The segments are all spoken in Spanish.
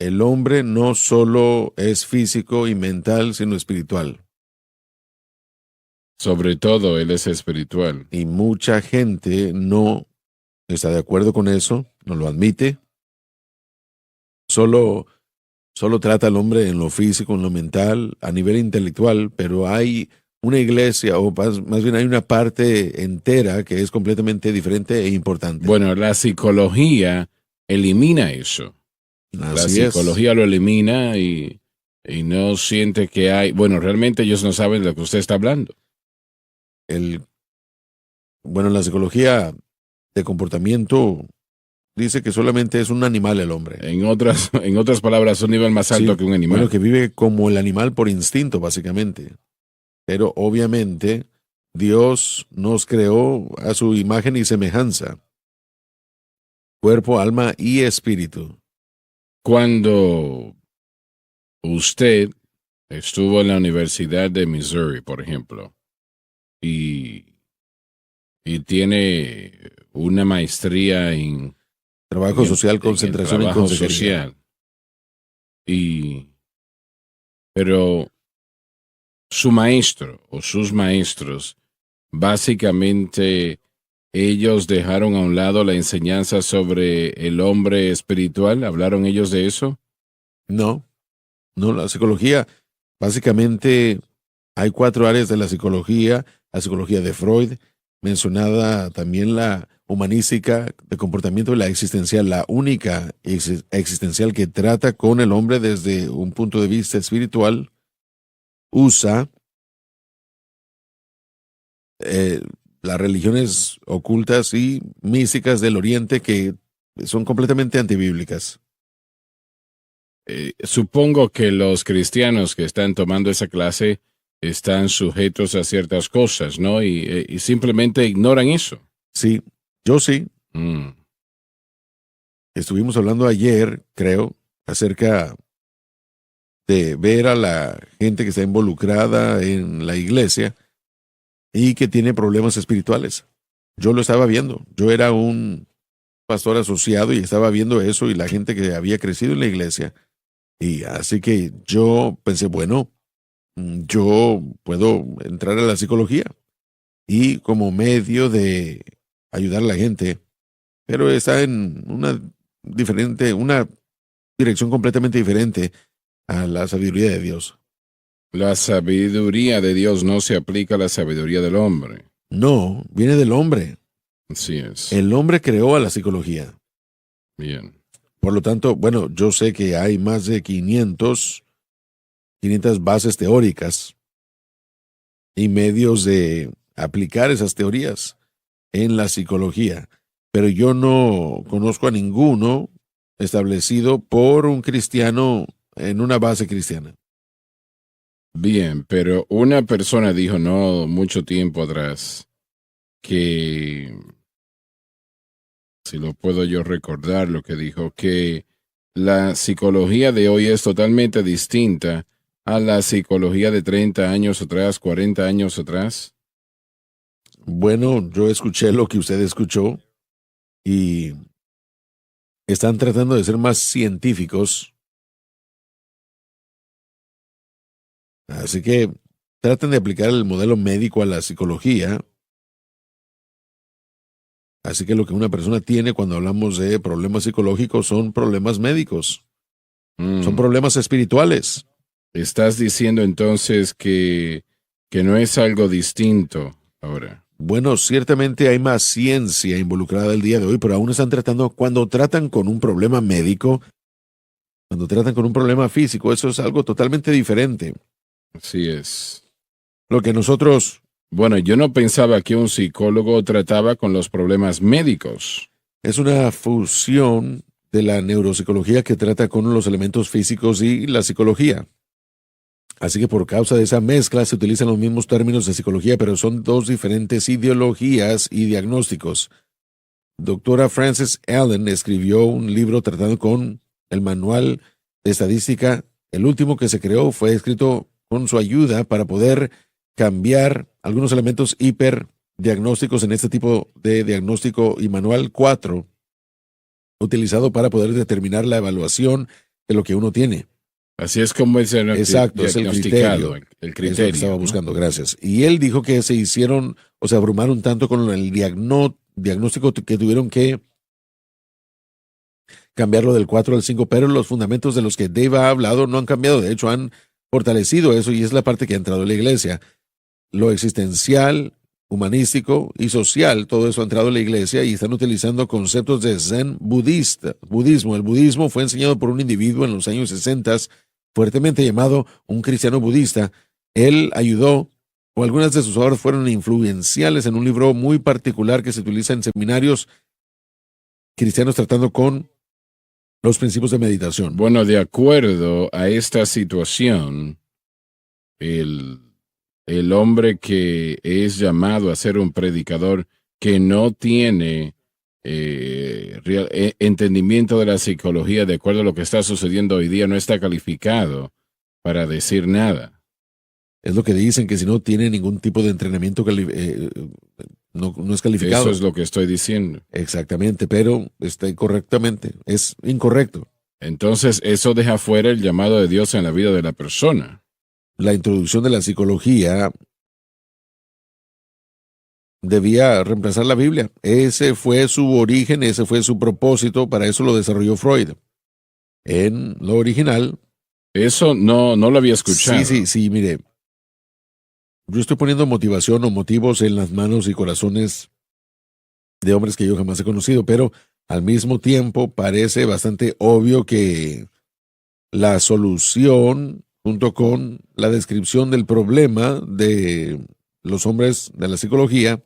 el hombre no solo es físico y mental, sino espiritual. Sobre todo, Él es espiritual. Y mucha gente no está de acuerdo con eso, no lo admite. Solo, solo trata al hombre en lo físico, en lo mental, a nivel intelectual, pero hay una iglesia, o más bien hay una parte entera que es completamente diferente e importante. Bueno, la psicología elimina eso. La Así es. psicología lo elimina y no siente que hay... Bueno, realmente ellos no saben de lo que usted está hablando. El, bueno, la psicología de comportamiento dice que solamente es un animal el hombre. En otras palabras, un nivel más Sí, alto que un bueno, animal. que vive como el animal por instinto, básicamente. Pero obviamente Dios nos creó a su imagen y semejanza, cuerpo, alma y espíritu. Cuando usted estuvo en la Universidad de Missouri, por ejemplo, y, y tiene una maestría Trabajo social, en el concentración en trabajo consejería. social, y, pero su maestro o sus maestros, básicamente ellos dejaron a un lado la enseñanza sobre el hombre espiritual. ¿Hablaron ellos de eso? No, no, la psicología, básicamente hay cuatro áreas de la psicología de Freud, mencionada también la humanística de comportamiento y la existencial, la única existencial que trata con el hombre desde un punto de vista espiritual, usa eh, las religiones ocultas y místicas del Oriente que son completamente antibíblicas. Supongo que los cristianos que están tomando esa clase están sujetos a ciertas cosas, ¿no? Y simplemente ignoran eso. Sí, yo sí. Mm. Estuvimos hablando ayer, creo, acerca de ver a la gente que está involucrada en la iglesia y que tiene problemas espirituales. Yo lo estaba viendo. Yo era un pastor asociado y estaba viendo eso y la gente que había crecido en la iglesia. Y así que yo pensé, bueno, yo puedo entrar a la psicología y como medio de ayudar a la gente, pero está en una dirección completamente diferente a la sabiduría de Dios. La sabiduría de Dios no se aplica a la sabiduría del hombre. No, viene del hombre. Así es. El hombre creó a la psicología. Bien. Por lo tanto, bueno, yo sé que hay más de 500 bases teóricas y medios de aplicar esas teorías en la psicología, pero yo no conozco a ninguno establecido por un cristiano en una base cristiana. Bien, pero una persona dijo no mucho tiempo atrás que, si lo puedo yo recordar, lo que dijo, que la psicología de hoy es totalmente distinta a la psicología de 30 años atrás, 40 años atrás. Bueno, yo escuché lo que usted escuchó y están tratando de ser más científicos, así que traten de aplicar el modelo médico a la psicología. Así que lo que una persona tiene cuando hablamos de problemas psicológicos son problemas médicos, son Mm. problemas espirituales. Estás diciendo entonces que no es algo distinto ahora. Bueno, ciertamente hay más ciencia involucrada el día de hoy, pero aún están tratando, cuando tratan con un problema médico, cuando tratan con un problema físico, eso es algo totalmente diferente. Así es. Lo que nosotros Bueno, yo no pensaba que un psicólogo trataba con los problemas médicos. es una fusión de la neuropsicología que trata con los elementos físicos y la psicología. Así que por causa de esa mezcla se utilizan los mismos términos de psicología, pero son dos diferentes ideologías y diagnósticos. Doctora Frances Allen escribió un libro tratando con el manual de estadística. El último que se creó fue escrito con su ayuda para poder cambiar algunos elementos hiperdiagnósticos en este tipo de diagnóstico y manual 4, utilizado para poder determinar la evaluación de lo que uno tiene. Así es como es Exacto, es el criterio. El Es criterio. lo que estaba buscando, gracias. Y él dijo que se hicieron, o se abrumaron tanto con el diagnóstico que tuvieron que cambiarlo del 4 al 5, pero los fundamentos de los que Dave ha hablado no han cambiado. De hecho, han fortalecido eso y es la parte que ha entrado en la iglesia. Lo existencial, humanístico y social, todo eso ha entrado en la iglesia y están utilizando conceptos de Zen budismo. El budismo fue enseñado por un individuo en los años 60, fuertemente llamado un cristiano budista. Él ayudó, o algunas de sus obras fueron influenciales en un libro muy particular que se utiliza en seminarios cristianos tratando con los principios de meditación. Bueno, de acuerdo a esta situación, el hombre que es llamado a ser un predicador que no tiene entendimiento de la psicología de acuerdo a lo que está sucediendo hoy día no está calificado para decir nada. Es lo que dicen, que si no tiene ningún tipo de entrenamiento no es calificado. Eso es lo que estoy diciendo. Exactamente, pero está incorrectamente, es incorrecto. Entonces, eso deja fuera el llamado de Dios en la vida de la persona. La introducción de la psicología debía reemplazar la Biblia. Ese fue su origen, ese fue su propósito, para eso lo desarrolló Freud. En lo original. Eso no lo había escuchado. Sí, mire. Yo estoy poniendo motivación o motivos en las manos y corazones de hombres que yo jamás he conocido, pero al mismo tiempo parece bastante obvio que la solución, junto con la descripción del problema de los hombres de la psicología,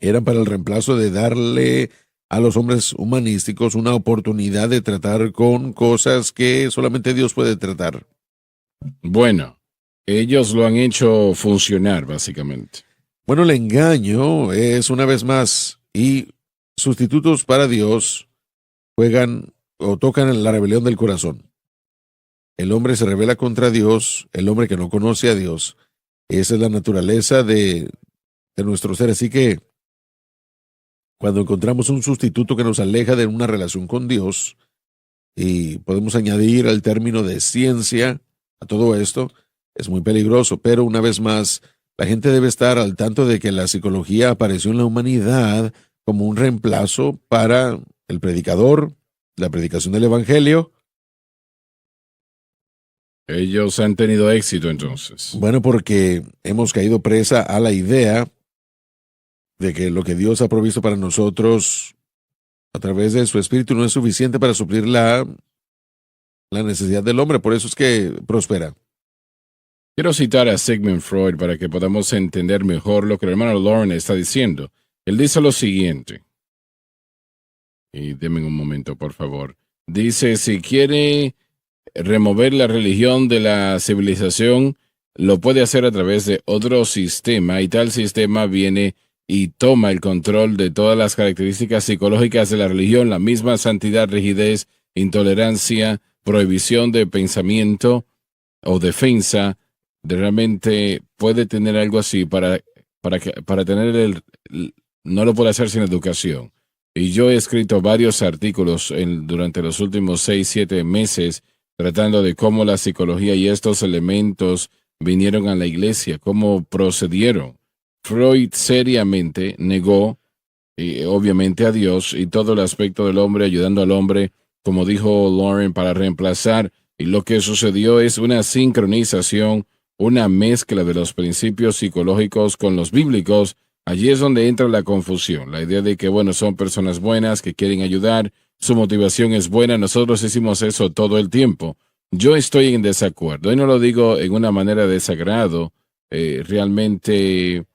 eran para el reemplazo de darle a los hombres humanísticos una oportunidad de tratar con cosas que solamente Dios puede tratar. Bueno, ellos lo han hecho funcionar, básicamente. Bueno, el engaño es, una vez más, y sustitutos para Dios juegan o tocan la rebelión del corazón. El hombre se rebela contra Dios, el hombre que no conoce a Dios. Esa es la naturaleza de nuestro ser. Así que cuando encontramos un sustituto que nos aleja de una relación con Dios, y podemos añadir el término de ciencia a todo esto, es muy peligroso. Pero una vez más, la gente debe estar al tanto de que la psicología apareció en la humanidad como un reemplazo para el predicador, la predicación del evangelio. Ellos han tenido éxito entonces. Bueno, porque hemos caído presa a la idea de que lo que Dios ha provisto para nosotros a través de su espíritu no es suficiente para suplir la necesidad del hombre. Por eso es que prospera. Quiero citar a Sigmund Freud para que podamos entender mejor lo que el hermano Lauren está diciendo. Él dice lo siguiente. Y denme un momento, por favor. Dice, si quiere remover la religión de la civilización, lo puede hacer a través de otro sistema, y tal sistema viene y toma el control de todas las características psicológicas de la religión, la misma santidad, rigidez, intolerancia, prohibición de pensamiento o defensa. Realmente puede tener algo así para tener no lo puede hacer sin educación. Y yo he escrito varios artículos durante los últimos 6-7 meses tratando de cómo la psicología y estos elementos vinieron a la iglesia, cómo procedieron. Freud seriamente negó, obviamente, a Dios y todo el aspecto del hombre, ayudando al hombre, como dijo Lauren, para reemplazar. Y lo que sucedió es una sincronización, una mezcla de los principios psicológicos con los bíblicos. Allí es donde entra la confusión, la idea de que, bueno, son personas buenas que quieren ayudar, su motivación es buena. Nosotros hicimos eso todo el tiempo. Yo estoy en desacuerdo, y no lo digo en una manera de desagrado. Realmente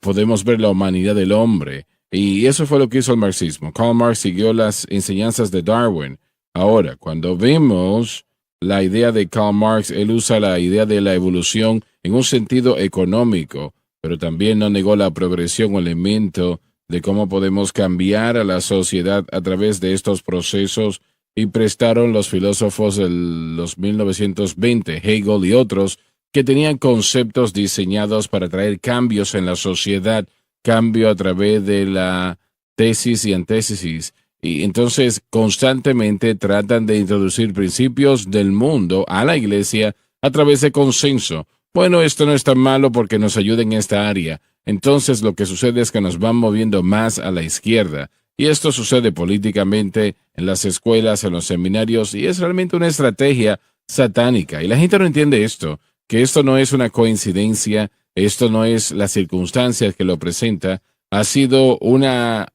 podemos ver la humanidad del hombre, y eso fue lo que hizo el marxismo. Karl Marx siguió las enseñanzas de Darwin. Ahora, cuando vemos la idea de Karl Marx, él usa la idea de la evolución en un sentido económico, pero también no negó la progresión o elemento de cómo podemos cambiar a la sociedad a través de estos procesos, y prestaron los filósofos de los 1920, Hegel y otros, que tenían conceptos diseñados para traer cambios en la sociedad, cambio a través de la tesis y antítesis, Y entonces constantemente tratan de introducir principios del mundo a la iglesia a través de consenso. Bueno, esto no es tan malo porque nos ayuda en esta área. Entonces lo que sucede es que nos van moviendo más a la izquierda. Y esto sucede políticamente en las escuelas, en los seminarios, y es realmente una estrategia satánica. Y la gente no entiende esto, que esto no es una coincidencia, esto no es las circunstancias que lo presenta, ha sido una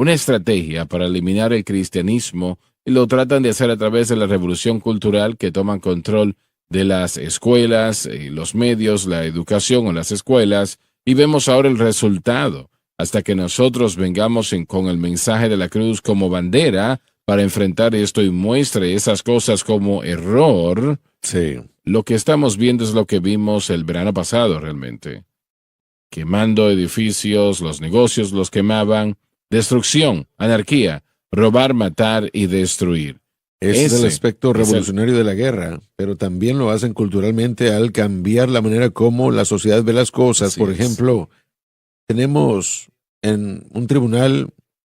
estrategia para eliminar el cristianismo, y lo tratan de hacer a través de la revolución cultural que toman control de las escuelas, los medios, la educación o las escuelas, y vemos ahora el resultado, hasta que nosotros vengamos con el mensaje de la cruz como bandera para enfrentar esto y muestre esas cosas como error. Sí. Lo que estamos viendo es lo que vimos el verano pasado realmente. Quemando edificios, los negocios los quemaban, destrucción, anarquía, robar, matar y destruir. Ese es el aspecto revolucionario de la guerra, pero también lo hacen culturalmente al cambiar la manera como la sociedad ve las cosas. Por ejemplo, tenemos en un tribunal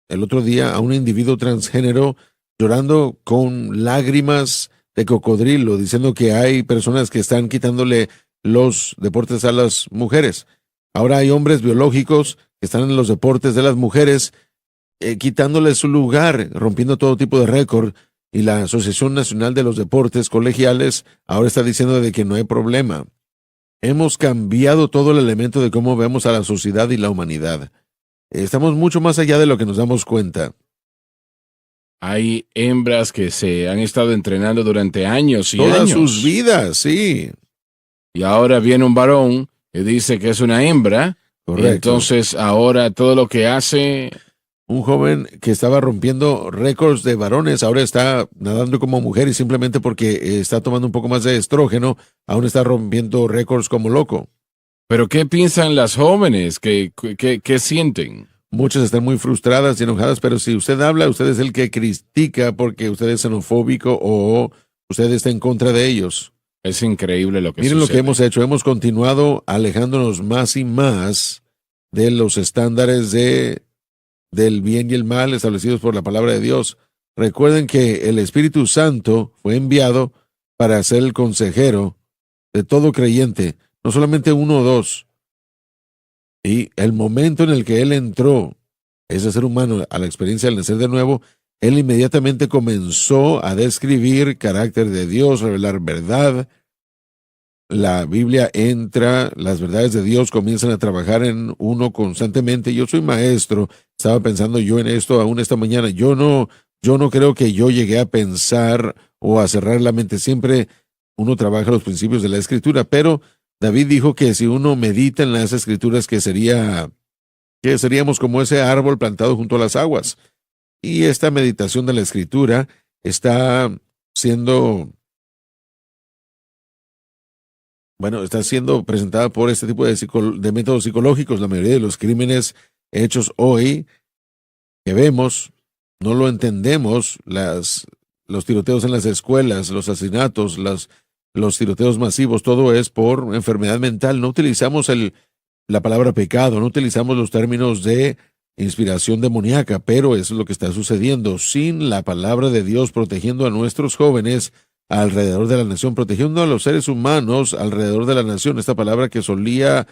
el otro día a un individuo transgénero llorando con lágrimas de cocodrilo, diciendo que hay personas que están quitándole los deportes a las mujeres. Ahora hay hombres biológicos que están en los deportes de las mujeres, quitándole su lugar, rompiendo todo tipo de récord. Y la Asociación Nacional de los Deportes Colegiales ahora está diciendo de que no hay problema. Hemos cambiado todo el elemento de cómo vemos a la sociedad y la humanidad. Estamos mucho más allá de lo que nos damos cuenta. Hay hembras que se han estado entrenando durante años y Todas años. sus vidas, sí. Y ahora viene un varón que dice que es una hembra. Correcto. Entonces ahora todo lo que hace... Un joven que estaba rompiendo récords de varones, ahora está nadando como mujer y simplemente porque está tomando un poco más de estrógeno, aún está rompiendo récords como loco. ¿Pero qué piensan las jóvenes? ¿Qué sienten? Muchas están muy frustradas y enojadas, pero si usted habla, usted es el que critica porque usted es xenofóbico o usted está en contra de ellos. Es increíble lo que Miren sucede. lo que hemos hecho, hemos continuado alejándonos más y más de los estándares del bien y el mal establecidos por la palabra de Dios. Recuerden que el Espíritu Santo fue enviado para ser el consejero de todo creyente, no solamente uno o dos. Y el momento en el que él entró, ese ser humano, a la experiencia del nacer de nuevo, él inmediatamente comenzó a describir carácter de Dios, revelar verdad. La Biblia entra, las verdades de Dios comienzan a trabajar en uno constantemente. Yo soy maestro, estaba pensando yo en esto aún esta mañana. Yo no creo que yo llegué a pensar o a cerrar la mente. Siempre uno trabaja los principios de la Escritura, pero David dijo que si uno medita en las Escrituras que seríamos como ese árbol plantado junto a las aguas. Y esta meditación de la Escritura está siendo presentada por este tipo de métodos psicológicos. La mayoría de los crímenes hechos hoy que vemos, no lo entendemos. Los tiroteos en las escuelas, los asesinatos, los tiroteos masivos, todo es por enfermedad mental. No utilizamos la palabra pecado, no utilizamos los términos de inspiración demoníaca, pero eso es lo que está sucediendo. Sin la palabra de Dios protegiendo a nuestros jóvenes alrededor de la nación, protegiendo a los seres humanos alrededor de la nación. Esta palabra que solía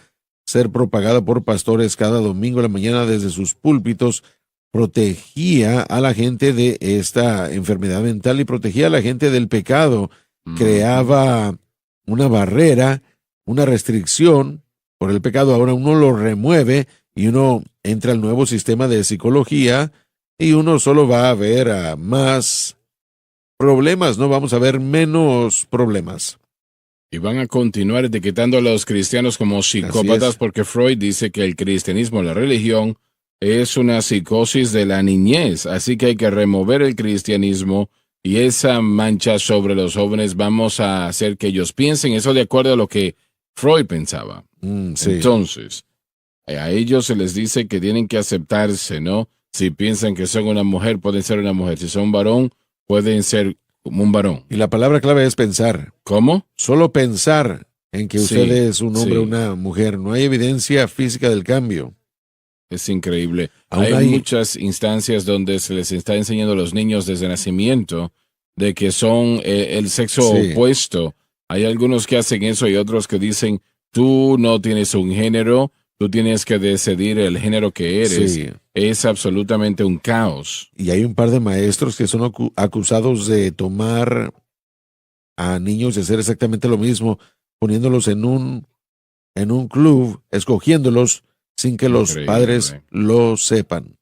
ser propagada por pastores cada domingo en la mañana desde sus púlpitos, protegía a la gente de esta enfermedad mental y protegía a la gente del pecado. Creaba una barrera, una restricción por el pecado. Ahora uno lo remueve y uno entra al nuevo sistema de psicología y uno solo va a ver a más problemas, no vamos a ver menos problemas. Y van a continuar etiquetando a los cristianos como psicópatas porque Freud dice que el cristianismo, la religión, es una psicosis de la niñez. Así que hay que remover el cristianismo y esa mancha sobre los jóvenes vamos a hacer que ellos piensen eso de acuerdo a lo que Freud pensaba. Sí. Entonces, a ellos se les dice que tienen que aceptarse, ¿no? Si piensan que son una mujer, pueden ser una mujer. Si son un varón, pueden ser como un varón. Y la palabra clave es pensar. ¿Cómo? Solo pensar en que usted es un hombre o una mujer. No hay evidencia física del cambio. Es increíble. Aún Hay muchas instancias donde se les está enseñando a los niños desde nacimiento de que son el sexo Sí, opuesto. Hay algunos que hacen eso y otros que dicen, tú no tienes un género, tú tienes que decidir el género que eres. sí. Es absolutamente un caos. Y hay un par de maestros que son acusados de tomar a niños y hacer exactamente lo mismo, poniéndolos en un club, escogiéndolos sin que los padres Increíble. lo sepan.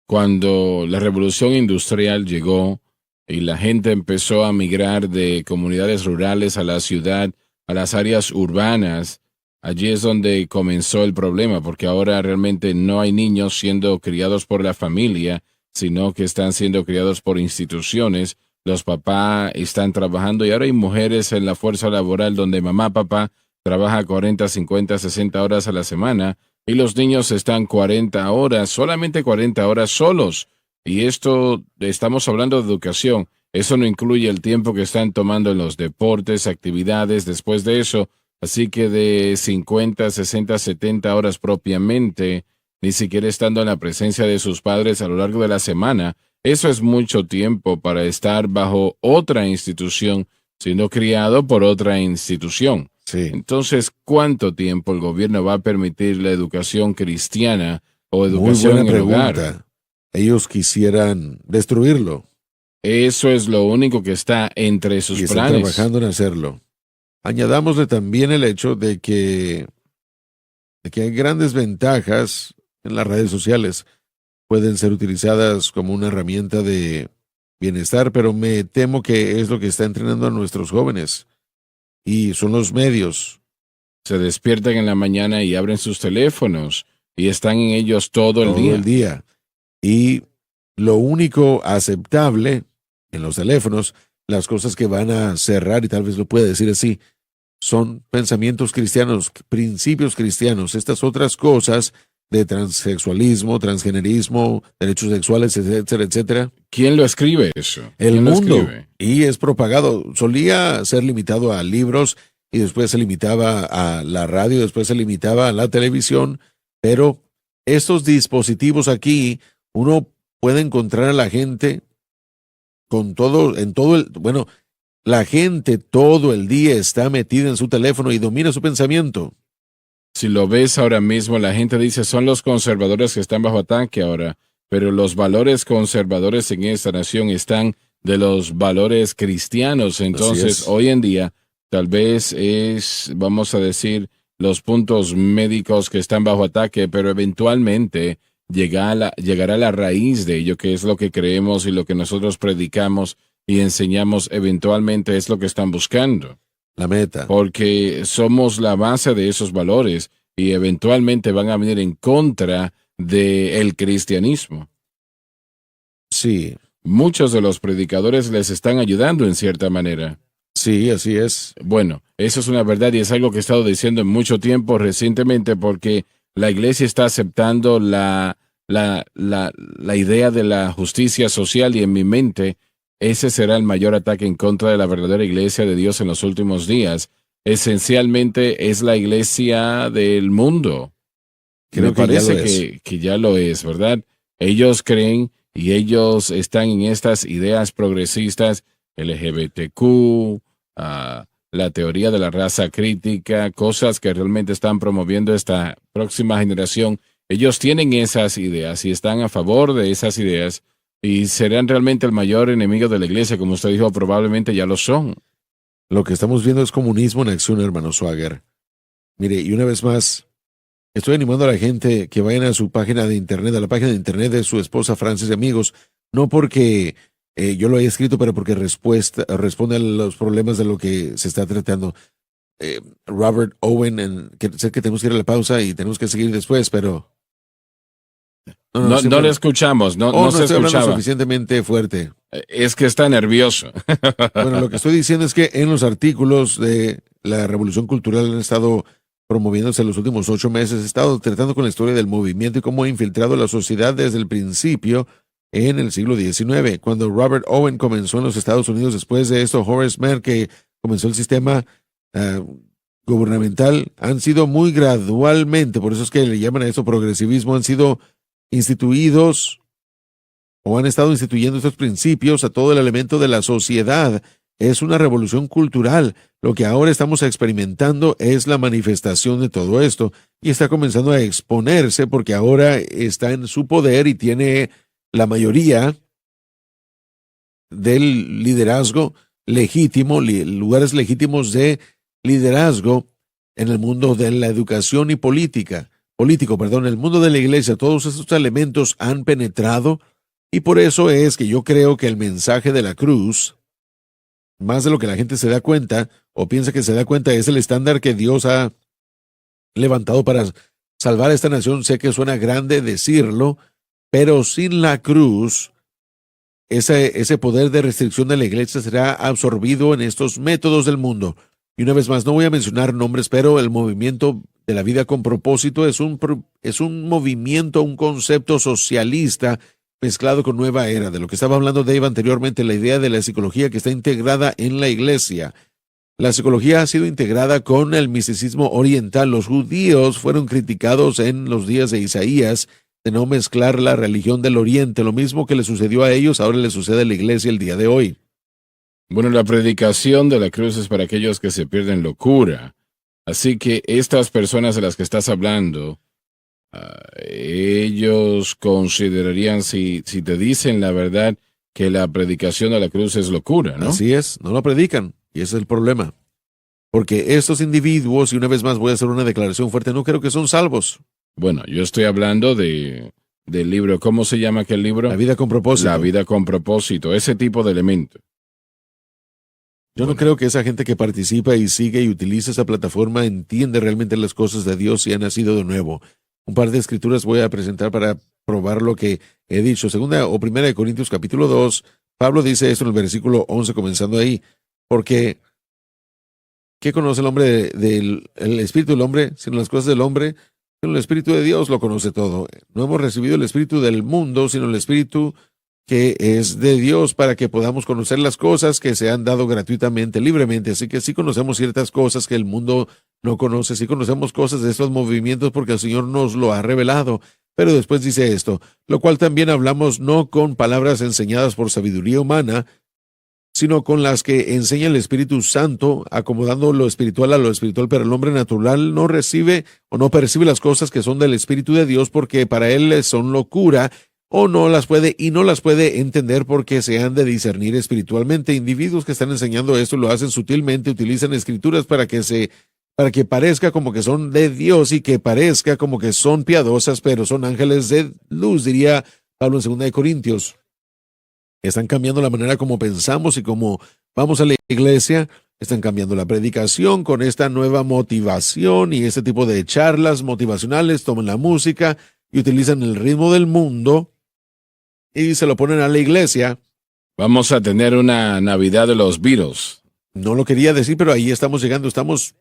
Cuando la revolución industrial llegó y la gente empezó a migrar de comunidades rurales a la ciudad, a las áreas urbanas, allí es donde comenzó el problema, porque ahora realmente no hay niños siendo criados por la familia, sino que están siendo criados por instituciones. Los papás están trabajando y ahora hay mujeres en la fuerza laboral donde mamá, papá trabaja 40, 50, 60 horas a la semana y los niños están 40 horas, solamente 40 horas solos. Y esto, estamos hablando de educación. Eso no incluye el tiempo que están tomando en los deportes, actividades después de eso. Así que de 50, 60, 70 horas propiamente, ni siquiera estando en la presencia de sus padres a lo largo de la semana, eso es mucho tiempo para estar bajo otra institución, siendo criado por otra institución. Sí, Entonces, ¿cuánto tiempo el gobierno va a permitir la educación cristiana o muy educación buena en el hogar? pregunta. Ellos quisieran destruirlo Eso es lo único que está entre sus y están planes. trabajando en hacerlo. Añadámosle también el hecho de que hay grandes ventajas en las redes sociales. Pueden ser utilizadas como una herramienta de bienestar, pero me temo que es lo que está entrenando a nuestros jóvenes. Y son los medios Se despiertan en la mañana y abren sus teléfonos y están en ellos todo el todo el día. día. Y lo único aceptable en los teléfonos, las cosas que van a cerrar, y tal vez lo pueda decir así, son pensamientos cristianos, principios cristianos. Estas otras cosas de transexualismo, transgenerismo, derechos sexuales, etcétera, etcétera, ¿Quién lo escribe eso? el ¿Quién lo mundo, escribe? y es propagado. Solía ser limitado a libros y después se limitaba a la radio, después se limitaba a la televisión, pero estos dispositivos aquí, uno puede encontrar a la gente con todo, en todo el, bueno, la gente todo el día está metida en su teléfono y domina su pensamiento. Si lo ves ahora mismo, la gente dice son los conservadores que están bajo ataque ahora, pero los valores conservadores en esta nación están de los valores cristianos. Así Entonces, es. hoy en día, tal vez es, vamos a decir, los puntos médicos que están bajo ataque, pero eventualmente llegará a la raíz de ello, que es lo que creemos y lo que nosotros predicamos y enseñamos, eventualmente es lo que están buscando La meta. porque somos la base de esos valores y eventualmente van a venir en contra del cristianismo. Sí, Muchos de los predicadores les están ayudando en cierta manera. sí, así es. Bueno, eso es una verdad y es algo que he estado diciendo en mucho tiempo recientemente porque la iglesia está aceptando la idea de la justicia social y en mi mente ese será el mayor ataque en contra de la verdadera iglesia de Dios en los últimos días. Esencialmente es la iglesia del mundo. Creo Me que ya lo parece es. que ya lo es, ¿verdad? Ellos creen y ellos están en estas ideas progresistas, LGBTQ, la teoría de la raza crítica, cosas que realmente están promoviendo esta próxima generación. Ellos tienen esas ideas y están a favor de esas ideas y serán realmente el mayor enemigo de la iglesia, como usted dijo, probablemente ya lo son. Lo que estamos viendo es comunismo en acción, hermano Swagger. Mire, y una vez más, estoy animando a la gente que vayan a su página de internet, a la página de internet de su esposa Frances y amigos, no porque yo lo haya escrito, pero porque responde a los problemas de lo que se está tratando. Robert Owen, que sé que tenemos que ir a la pausa y tenemos que seguir después, pero... No, no le escuchamos, no No se estoy hablando escuchaba. suficientemente fuerte. Es que está nervioso. Bueno, lo que estoy diciendo es que en los artículos de la Revolución Cultural han estado promoviéndose en los últimos 8 meses, he estado tratando con la historia del movimiento y cómo ha infiltrado la sociedad desde el principio en el siglo XIX. Cuando Robert Owen comenzó en los Estados Unidos, después de esto, Horace Mann, que comenzó el sistema, gubernamental han sido muy gradualmente, por eso es que le llaman a eso progresivismo, han sido instituidos o han estado instituyendo estos principios a todo el elemento de la sociedad. Es una revolución cultural. Lo que ahora estamos experimentando es la manifestación de todo esto y está comenzando a exponerse porque ahora está en su poder y tiene la mayoría del liderazgo legítimo, lugares legítimos de liderazgo en el mundo de la educación y el mundo de la iglesia. Todos estos elementos han penetrado y por eso es que yo creo que el mensaje de la cruz, más de lo que la gente se da cuenta o piensa que se da cuenta, es el estándar que Dios ha levantado para salvar a esta nación. Sé que suena grande decirlo, pero sin la cruz, ese poder de restricción de la iglesia será absorbido en estos métodos del mundo. Y una vez más, no voy a mencionar nombres, pero el movimiento de la vida con propósito es un movimiento, un concepto socialista mezclado con nueva era, de lo que estaba hablando Dave anteriormente, la idea de la psicología que está integrada en la iglesia. La psicología ha sido integrada con el misticismo oriental. Los judíos fueron criticados en los días de Isaías de no mezclar la religión del oriente. Lo mismo que le sucedió a ellos, ahora le sucede a la iglesia el día de hoy. Bueno, la predicación de la cruz es para aquellos que se pierden locura. Así que estas personas de las que estás hablando, ellos considerarían, si te dicen la verdad, que la predicación de la cruz es locura, ¿no? Así es, no lo predican, y ese es el problema. Porque estos individuos, y una vez más voy a hacer una declaración fuerte, no creo que son salvos. Bueno, yo estoy hablando del libro, ¿cómo se llama aquel libro? La vida con propósito. La vida con propósito, ese tipo de elemento. Yo no creo que esa gente que participa y sigue y utiliza esa plataforma entiende realmente las cosas de Dios y ha nacido de nuevo. Un par de escrituras voy a presentar para probar lo que he dicho. Segunda o primera de Corintios capítulo 2, Pablo dice esto en el versículo 11, comenzando ahí, porque ¿qué conoce el hombre el espíritu del hombre, sino las cosas del hombre? Sino el espíritu de Dios lo conoce todo. No hemos recibido el espíritu del mundo, sino el espíritu que es de Dios, para que podamos conocer las cosas que se han dado gratuitamente, libremente. Así que sí conocemos ciertas cosas que el mundo no conoce, sí conocemos cosas de estos movimientos porque el Señor nos lo ha revelado. Pero después dice esto, lo cual también hablamos no con palabras enseñadas por sabiduría humana, sino con las que enseña el Espíritu Santo, acomodando lo espiritual a lo espiritual, pero el hombre natural no recibe o no percibe las cosas que son del Espíritu de Dios, porque para él son locura, o no las puede entender porque se han de discernir espiritualmente. Individuos que están enseñando esto lo hacen sutilmente, utilizan escrituras para que parezca como que son de Dios y que parezca como que son piadosas, pero son ángeles de luz, diría Pablo en 2 de Corintios. Están cambiando la manera como pensamos y como vamos a la iglesia. Están cambiando la predicación con esta nueva motivación y este tipo de charlas motivacionales. Toman la música y utilizan el ritmo del mundo y se lo ponen a la iglesia. Vamos a tener una Navidad de los Beatles. No lo quería decir, pero ahí estamos llegando. Estamos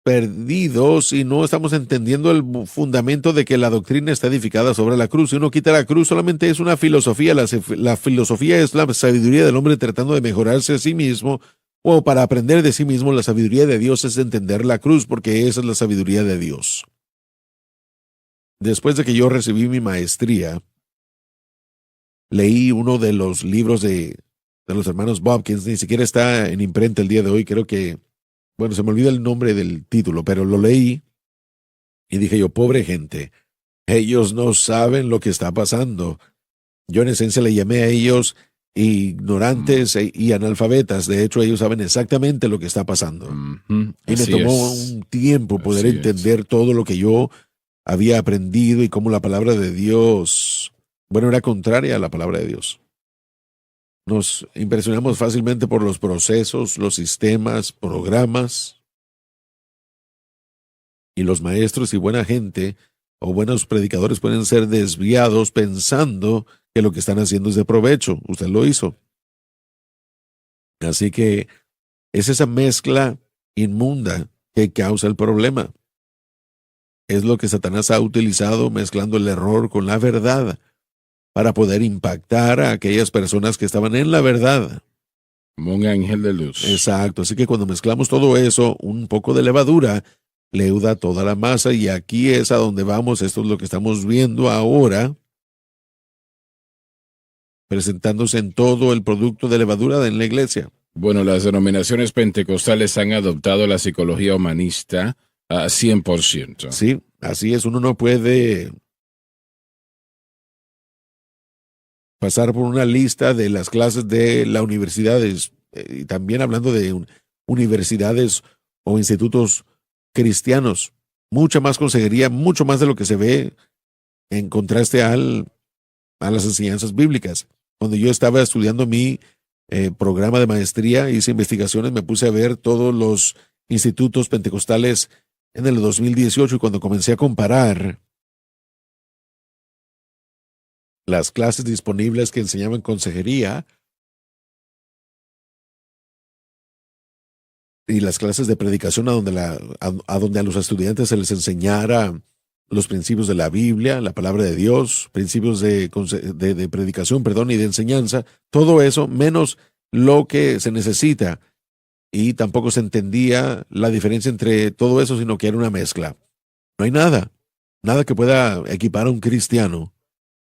perdidos y no estamos entendiendo el fundamento de que la doctrina está edificada sobre la cruz. Si uno quita la cruz, solamente es una filosofía. La filosofía es la sabiduría del hombre tratando de mejorarse a sí mismo, o para aprender de sí mismo. La sabiduría de Dios es entender la cruz, porque esa es la sabiduría de Dios. Después de que yo recibí mi maestría, leí uno de los libros de los hermanos Bobkins. Ni siquiera está en imprenta el día de hoy. Creo que, bueno, se me olvida el nombre del título, pero lo leí y dije yo, pobre gente, ellos no saben lo que está pasando. Yo en esencia le llamé a ellos ignorantes y analfabetas. De hecho, ellos saben exactamente lo que está pasando. Y me tomó un tiempo poder entender todo lo que yo había aprendido y cómo la palabra de Dios, bueno, era contraria a la palabra de Dios. Nos impresionamos fácilmente por los procesos, los sistemas, programas. Y los maestros y buena gente o buenos predicadores pueden ser desviados pensando que lo que están haciendo es de provecho. Usted lo hizo. Así que es esa mezcla inmunda que causa el problema. Es lo que Satanás ha utilizado, mezclando el error con la verdad, para poder impactar a aquellas personas que estaban en la verdad. Como un ángel de luz. Exacto, así que cuando mezclamos todo eso, un poco de levadura leuda toda la masa y aquí es a donde vamos, esto es lo que estamos viendo ahora, presentándose en todo el producto de levadura en la iglesia. Bueno, las denominaciones pentecostales han adoptado la psicología humanista a 100%. Sí, así es, uno no puede pasar por una lista de las clases de las universidades, y también hablando de universidades o institutos cristianos, mucha más consejería, mucho más de lo que se ve en contraste a las enseñanzas bíblicas. Cuando yo estaba estudiando mi programa de maestría, hice investigaciones, me puse a ver todos los institutos pentecostales en el 2018 y cuando comencé a comparar las clases disponibles que enseñaban consejería y las clases de predicación a donde a los estudiantes se les enseñara los principios de la Biblia, la palabra de Dios, principios de predicación, perdón, y de enseñanza, todo eso menos lo que se necesita. Y tampoco se entendía la diferencia entre todo eso, sino que era una mezcla. No hay nada que pueda equipar a un cristiano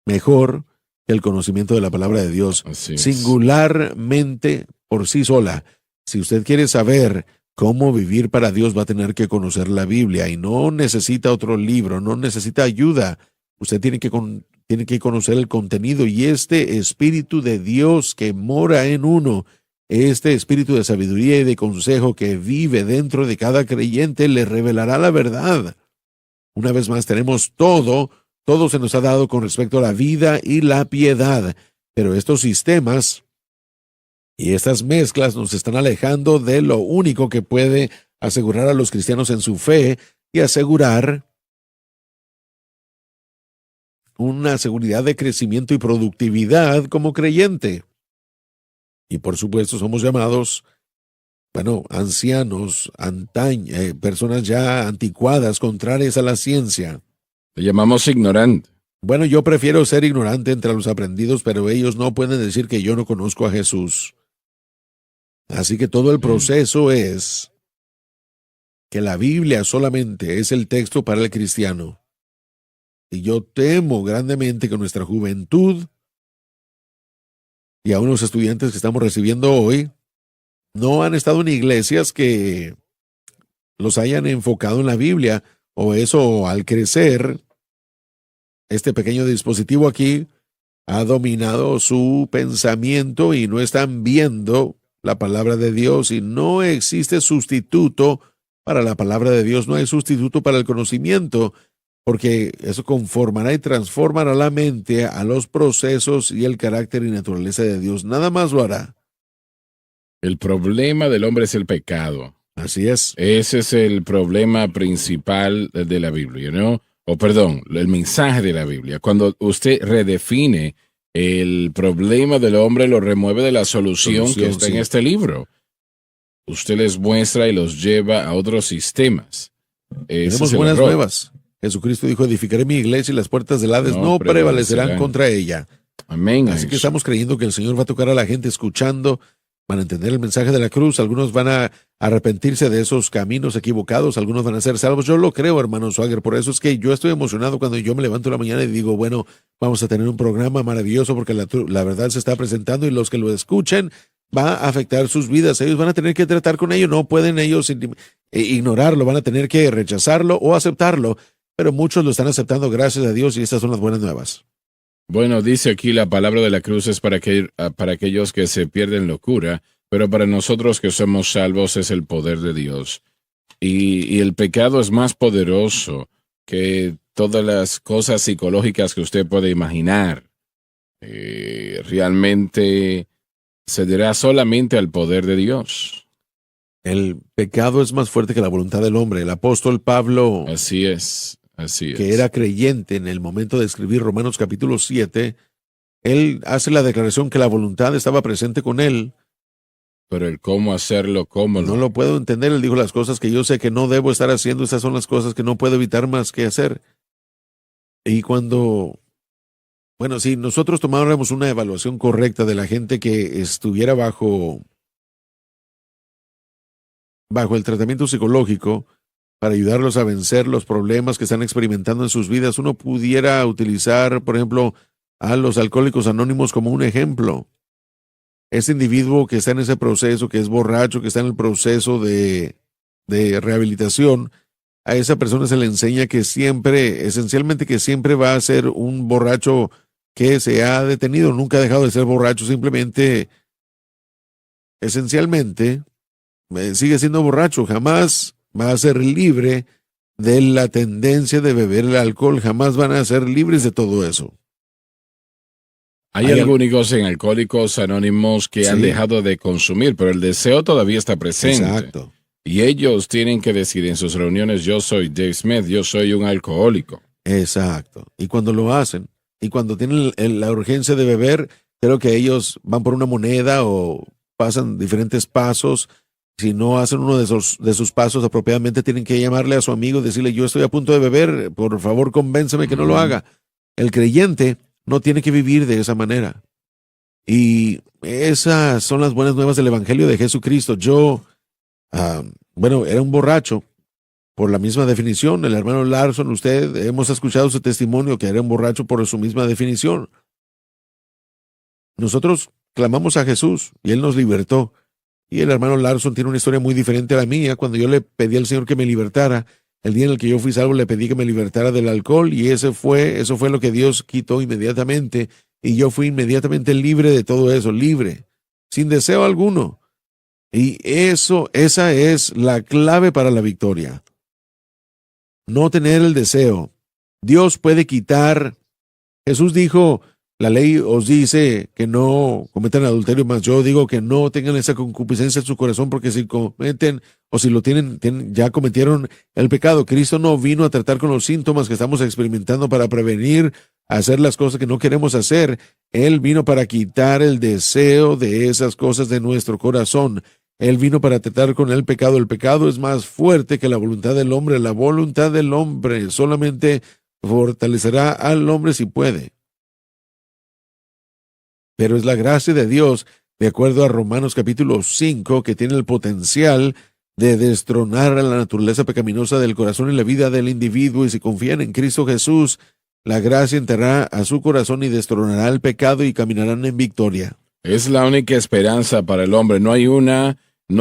mejor que el conocimiento de la palabra de Dios, Así es. singularmente por sí sola. Si usted quiere saber cómo vivir para Dios, va a tener que conocer la Biblia y no necesita otro libro, no necesita ayuda. Usted tiene que conocer el contenido y este Espíritu de Dios que mora en uno, este Espíritu de sabiduría y de consejo que vive dentro de cada creyente, le revelará la verdad. Una vez más, tenemos todo se nos ha dado con respecto a la vida y la piedad, pero estos sistemas y estas mezclas nos están alejando de lo único que puede asegurar a los cristianos en su fe y asegurar una seguridad de crecimiento y productividad como creyente. Y por supuesto somos llamados, ancianos, personas ya anticuadas, contrarias a la ciencia. Le llamamos ignorante. Bueno, yo prefiero ser ignorante entre los aprendidos, pero ellos no pueden decir que yo no conozco a Jesús. Así que todo el proceso es que la Biblia solamente es el texto para el cristiano. Y yo temo grandemente que nuestra juventud y aún los estudiantes que estamos recibiendo hoy no han estado en iglesias que los hayan enfocado en la Biblia, o eso al crecer, este pequeño dispositivo aquí ha dominado su pensamiento y no están viendo la palabra de Dios y no existe sustituto para la palabra de Dios, no hay sustituto para el conocimiento, porque eso conformará y transformará la mente a los procesos y el carácter y naturaleza de Dios. Nada más lo hará. El problema del hombre es el pecado. Así es. Ese es el problema principal de la Biblia, ¿no? O perdón, el mensaje de la Biblia. Cuando usted redefine el problema del hombre, lo remueve de la solución que está en este libro. Usted les muestra y los lleva a otros sistemas. Tenemos buenas nuevas. Jesucristo dijo, edificaré mi iglesia y las puertas del Hades no prevalecerán contra ella. Amén. Así que estamos creyendo que el Señor va a tocar a la gente escuchando, van a entender el mensaje de la cruz, algunos van a arrepentirse de esos caminos equivocados, algunos van a ser salvos. Yo lo creo, hermano Swagger, por eso es que yo estoy emocionado cuando yo me levanto en la mañana y digo, bueno, vamos a tener un programa maravilloso porque la verdad se está presentando y los que lo escuchen va a afectar sus vidas. Ellos van a tener que tratar con ello, no pueden ellos ignorarlo, van a tener que rechazarlo o aceptarlo, pero muchos lo están aceptando, gracias a Dios, y estas son las buenas nuevas. Bueno, dice aquí la palabra de la cruz es para aquellos que se pierden locura, pero para nosotros que somos salvos es el poder de Dios. Y el pecado es más poderoso que todas las cosas psicológicas que usted puede imaginar. Realmente cederá solamente al poder de Dios. El pecado es más fuerte que la voluntad del hombre. El apóstol Pablo, Así es. que era creyente en el momento de escribir Romanos capítulo 7, él hace la declaración que la voluntad estaba presente con él. Pero el cómo hacerlo, cómo no lo puedo entender. Él dijo las cosas que yo sé que no debo estar haciendo, esas son las cosas que no puedo evitar más que hacer. Y si nosotros tomáramos una evaluación correcta de la gente que estuviera bajo bajo el tratamiento psicológico para ayudarlos a vencer los problemas que están experimentando en sus vidas. Uno pudiera utilizar, por ejemplo, a los alcohólicos anónimos como un ejemplo. Ese individuo que está en ese proceso, que es borracho, que está en el proceso de rehabilitación, a esa persona se le enseña que siempre, esencialmente que siempre va a ser un borracho que se ha detenido, nunca ha dejado de ser borracho, simplemente, esencialmente, sigue siendo borracho, jamás va a ser libre de la tendencia de beber el alcohol, jamás van a ser libres de todo eso. Hay algunos en Alcohólicos Anónimos que han dejado de consumir, pero el deseo todavía está presente. Exacto. Y ellos tienen que decir en sus reuniones, yo soy Dave Smith, yo soy un alcohólico. Exacto. Y cuando lo hacen, y cuando tienen la urgencia de beber, creo que ellos van por una moneda o pasan diferentes pasos. Si no hacen uno de sus pasos apropiadamente, tienen que llamarle a su amigo y decirle, yo estoy a punto de beber, por favor convénceme que no lo haga. El creyente no tiene que vivir de esa manera. Y esas son las buenas nuevas del Evangelio de Jesucristo. Yo, era un borracho, por la misma definición. El hermano Larson, usted, hemos escuchado su testimonio que era un borracho por su misma definición. Nosotros clamamos a Jesús y Él nos libertó. Y el hermano Larson tiene una historia muy diferente a la mía. Cuando yo le pedí al Señor que me libertara, el día en el que yo fui salvo, le pedí que me libertara del alcohol y eso fue lo que Dios quitó inmediatamente. Y yo fui inmediatamente libre de todo eso, libre, sin deseo alguno. Y esa es la clave para la victoria. No tener el deseo. Dios puede quitar. Jesús dijo, la ley os dice que no cometan adulterio, mas yo digo que no tengan esa concupiscencia en su corazón, porque si cometen o si lo tienen, ya cometieron el pecado. Cristo no vino a tratar con los síntomas que estamos experimentando para prevenir hacer las cosas que no queremos hacer. Él vino para quitar el deseo de esas cosas de nuestro corazón. Él vino para tratar con el pecado. El pecado es más fuerte que la voluntad del hombre. La voluntad del hombre solamente fortalecerá al hombre si puede. Pero es la gracia de Dios, de acuerdo a Romanos capítulo 5, que tiene el potencial de destronar a la naturaleza pecaminosa del corazón y la vida del individuo. Y si confían en Cristo Jesús, la gracia entrará a su corazón y destronará el pecado y caminarán en victoria. Es la única esperanza para el hombre. No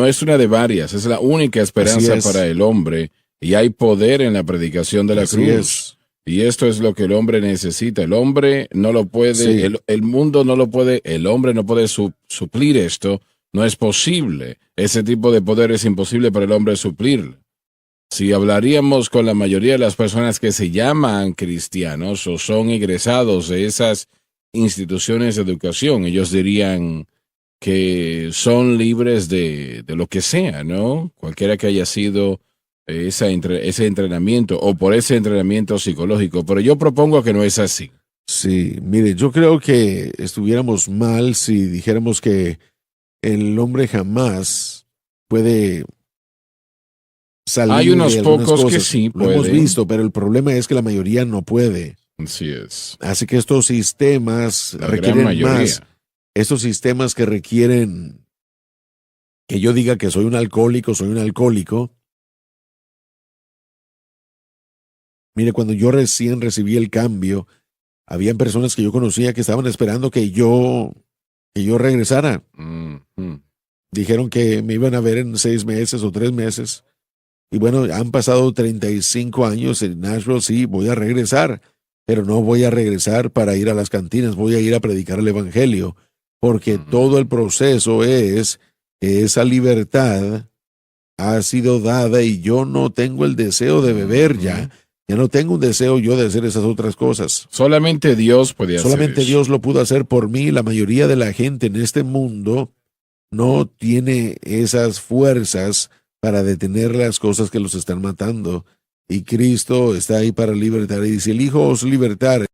es una de varias. Es la única esperanza para el hombre. Y hay poder en la predicación de la cruz. Y esto es lo que el hombre necesita. El hombre no lo puede, el mundo no lo puede, el hombre no puede suplir esto. No es posible. Ese tipo de poder es imposible para el hombre suplirlo. Si hablaríamos con la mayoría de las personas que se llaman cristianos o son egresados de esas instituciones de educación, ellos dirían que son libres de lo que sea, ¿no? Cualquiera que haya sido ese entrenamiento o por ese entrenamiento psicológico, pero yo propongo que no es así. Sí, mire, yo creo que estuviéramos mal si dijéramos que el hombre jamás puede salir. Hay unos de pocos cosas. que sí pueden. Lo hemos visto, pero el problema es que la mayoría no puede. Así es. Así que estos sistemas requieren más. Estos sistemas que requieren que yo diga que soy un alcohólico. Mire, cuando yo recién recibí el cambio, habían personas que yo conocía que estaban esperando que yo regresara. Dijeron que me iban a ver en 6 meses o 3 meses. Y bueno, han pasado 35 años en Nashville, sí, voy a regresar, pero no voy a regresar para ir a las cantinas, voy a ir a predicar el evangelio, porque todo el proceso es que esa libertad ha sido dada y yo no tengo el deseo de beber ya no tengo un deseo yo de hacer esas otras cosas. Solamente Dios puede hacer eso. Solamente Dios lo pudo hacer por mí. La mayoría de la gente en este mundo no tiene esas fuerzas para detener las cosas que los están matando. Y Cristo está ahí para libertar. Y si el Hijo os libertare,